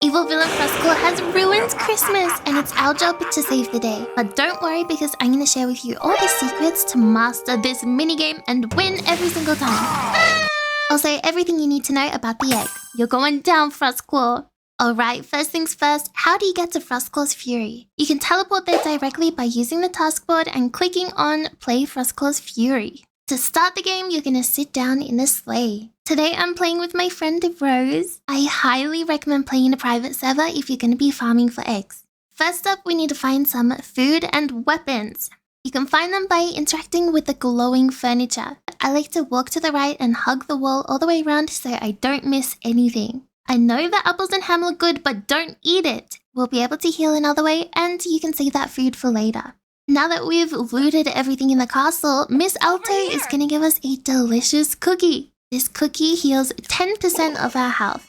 Evil villain Frostclaw has ruined Christmas and it's our job to save the day. But don't worry because I'm going to share with you all the secrets to master this minigame and win every single time. Also, everything you need to know about the egg. You're going down, Frostclaw. Alright, first things first, how do you get to Frostclaw's Fury? You can teleport there directly by using the taskboard and clicking on Play Frostclaw's Fury. To start the game, you're gonna sit down in a sleigh. Today I'm playing with my friend Rose. I highly recommend playing in a private server if you're gonna be farming for eggs. First up, we need to find some food and weapons. You can find them by interacting with the glowing furniture. I like to walk to the right and hug the wall all the way around so I don't miss anything. I know that apples and ham look good, but don't eat it. We'll be able to heal another way and you can save that food for later. Now that we've looted everything in the castle, Miss Alto is going to give us a delicious cookie. This cookie heals 10% of our health.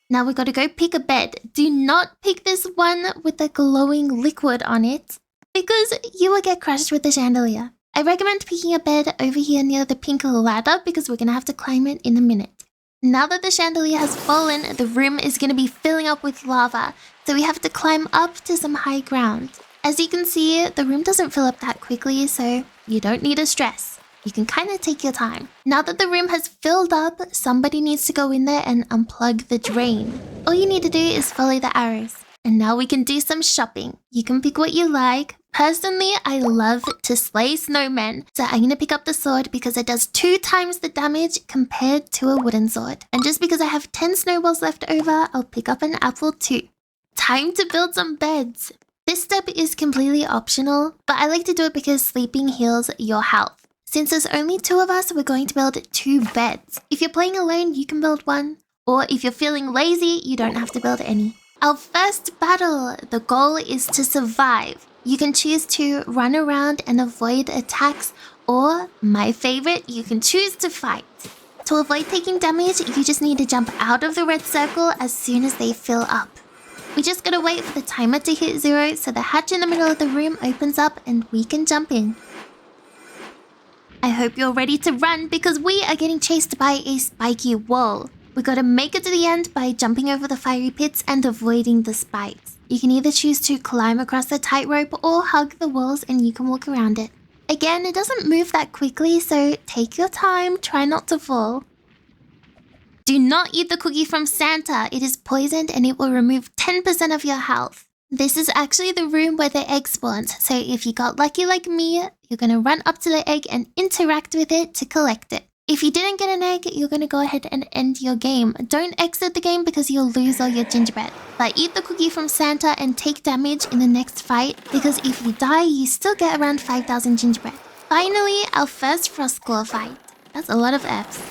Now we got to go pick a bed. Do not pick this one with the glowing liquid on it because you will get crushed with the chandelier. I recommend picking a bed over here near the pink ladder because we're going to have to climb it in a minute. Now that the chandelier has fallen, the room is going to be filling up with lava, so we have to climb up to some high ground. As you can see, the room doesn't fill up that quickly, so you don't need to stress. You can kind of take your time. Now that the room has filled up, somebody needs to go in there and unplug the drain. All you need to do is follow the arrows. And now we can do some shopping. You can pick what you like. Personally, I love to slay snowmen, so I'm going to pick up the sword because it does 2 times the damage compared to a wooden sword. And just because I have 10 snowballs left over, I'll pick up an apple too. Time to build some beds. This step is completely optional, but I like to do it because sleeping heals your health. Since there's only 2 of us, we're going to build 2 beds. If you're playing alone, you can build 1. Or if you're feeling lazy, you don't have to build any. Our first battle, the goal is to survive. You can choose to run around and avoid attacks, or, my favorite, you can choose to fight. To avoid taking damage, you just need to jump out of the red circle as soon as they fill up. We just gotta wait for the timer to hit 0 so the hatch in the middle of the room opens up and we can jump in. I hope you're ready to run because we are getting chased by a spiky wall. We gotta make it to the end by jumping over the fiery pits and avoiding the spikes. You can either choose to climb across the tightrope or hug the walls and you can walk around it. Again, it doesn't move that quickly, so take your time, try not to fall. Do not eat the cookie from Santa. It is poisoned and it will remove 10% of your health. This is actually the room where the egg spawns, so if you got lucky like me, you're gonna run up to the egg and interact with it to collect it. If you didn't get an egg, you're gonna go ahead and end your game. Don't exit the game because you'll lose all your gingerbread. But eat the cookie from Santa and take damage in the next fight because if you die, you still get around 5,000 gingerbread. Finally, our first Frostclaw fight. That's a lot of F's.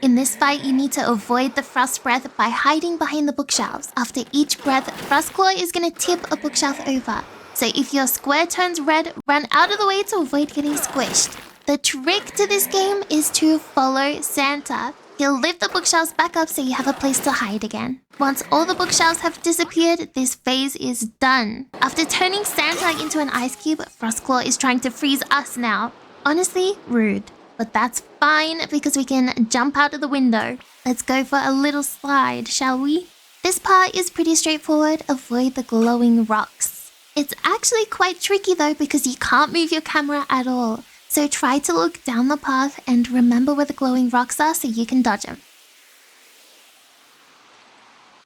In this fight, you need to avoid the frost breath by hiding behind the bookshelves. After each breath, Frostclaw is gonna tip a bookshelf over. So if your square turns red, run out of the way to avoid getting squished. The trick to this game is to follow Santa. He'll lift the bookshelves back up so you have a place to hide again. Once all the bookshelves have disappeared, this phase is done. After turning Santa into an ice cube, Frostclaw is trying to freeze us now. Honestly, rude. But that's fine because we can jump out of the window. Let's go for a little slide, shall we? This part is pretty straightforward. Avoid the glowing rocks. It's actually quite tricky though because you can't move your camera at all. So try to look down the path and remember where the glowing rocks are so you can dodge them.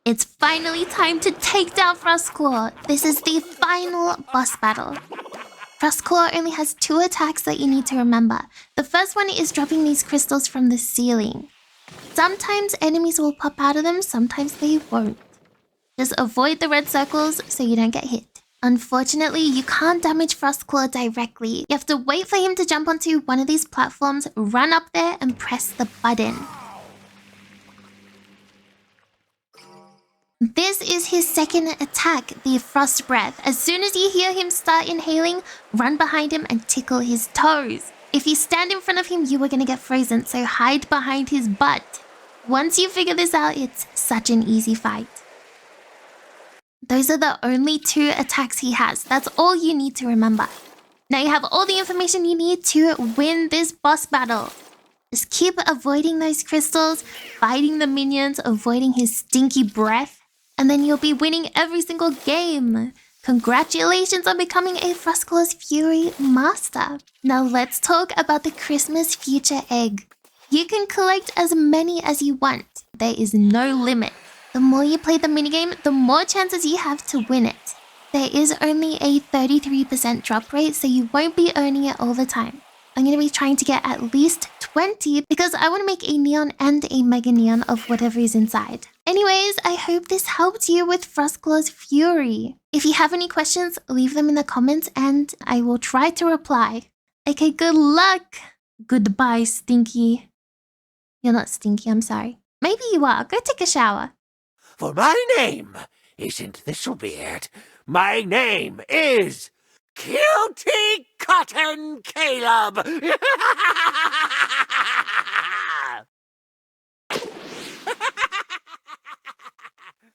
It's finally time to take down Frostclaw. This is the final boss battle. Frostclaw only has 2 attacks that you need to remember. The first one is dropping these crystals from the ceiling. Sometimes enemies will pop out of them, sometimes they won't. Just avoid the red circles so you don't get hit. Unfortunately, you can't damage Frostclaw directly. You have to wait for him to jump onto one of these platforms, run up there and press the button. This is his second attack, the Frost Breath. As soon as you hear him start inhaling, run behind him and tickle his toes. If you stand in front of him, you are going to get frozen, so hide behind his butt. Once you figure this out, it's such an easy fight. Those are the only 2 attacks he has. That's all you need to remember. Now you have all the information you need to win this boss battle. Just keep avoiding those crystals, fighting the minions, avoiding his stinky breath. and then you'll be winning every single game. Congratulations on becoming a Frostclaw's Fury Master. Now let's talk about the Christmas Future Egg. You can collect as many as you want. There is no limit. The more you play the minigame, the more chances you have to win it. There is only a 33% drop rate, so you won't be earning it all the time. I'm going to be trying to get at least 20 because I want to make a neon and a mega neon of whatever is inside. Anyways, I hope this helped you with Frostclaw's Fury. If you have any questions, leave them in the comments and I will try to reply. Okay, good luck. Goodbye, Stinky. You're not Stinky, I'm sorry. Maybe you are. Go take a shower. For my name isn't this will be it. My name is Cutie Cotton Caleb.